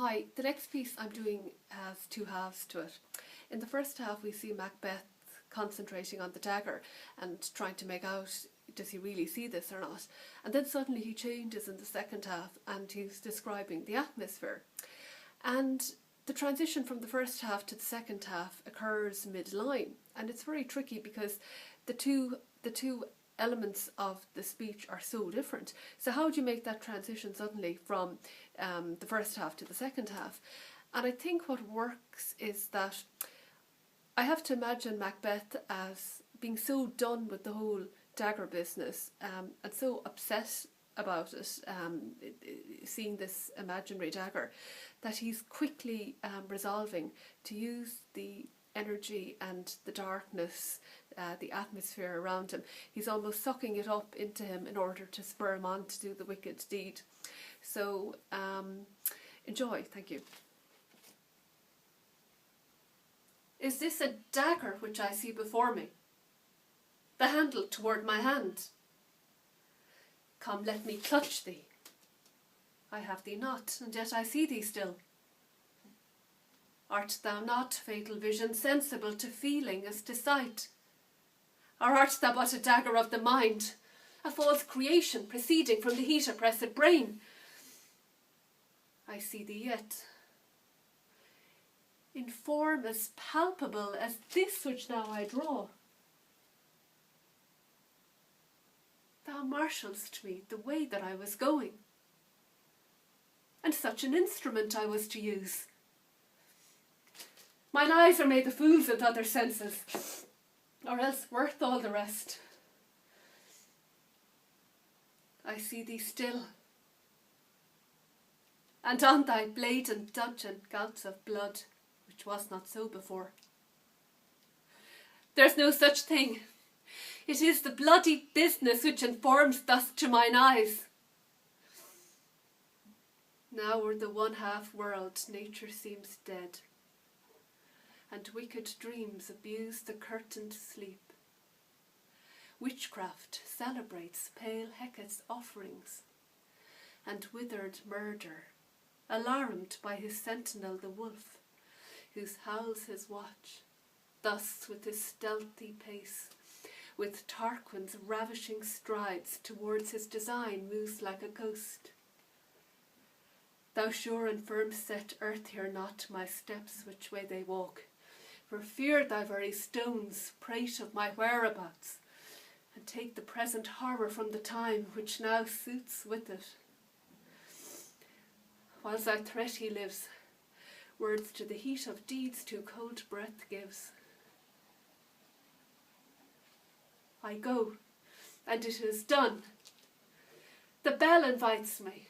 Hi, the next piece I'm doing has two halves to it. In the first half we see Macbeth concentrating on the dagger and trying to make out, does he really see this or not? And then suddenly he changes in the second half and he's describing the atmosphere. And the transition from the first half to the second half occurs mid-line, and it's very tricky because the two elements of the speech are so different. So how do you make that transition suddenly from the first half to the second half? And I think what works is that I have to imagine Macbeth as being so done with the whole dagger business and so upset about it, seeing this imaginary dagger, that he's quickly resolving to use the energy and the darkness, the atmosphere around him. He's almost sucking it up into him in order to spur him on to do the wicked deed. So enjoy. Thank you. Is this a dagger which I see before me? The handle toward my hand. Come, let me clutch thee. I have thee not, and yet I see thee still. Art thou not, fatal vision, sensible to feeling as to sight? Or art thou but a dagger of the mind, a false creation proceeding from the heat-oppressed brain? I see thee yet, in form as palpable as this which now I draw. Thou marshalst me the way that I was going, and such an instrument I was to use. Mine eyes are made the fools with other senses, or else worth all the rest. I see thee still, and on thy blatant dudgeon gouts of blood, which was not so before. There's no such thing. It is the bloody business which informs thus to mine eyes. Now o'er the one-half world nature seems dead, and wicked dreams abuse the curtained sleep. Witchcraft celebrates pale Hecate's offerings, and withered murder, alarmed by his sentinel the wolf, whose howls his watch, thus with his stealthy pace, with Tarquin's ravishing strides towards his design moves like a ghost. Thou sure and firm set earth hear not my steps which way they walk, for fear thy very stones prate of my whereabouts, and take the present horror from the time which now suits with it. Whiles thy threat he lives, words to the heat of deeds too cold breath gives. I go, and it is done. The bell invites me.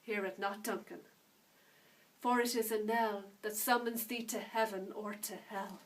Hear it not, Duncan, for it is a knell that summons thee to heaven or to hell.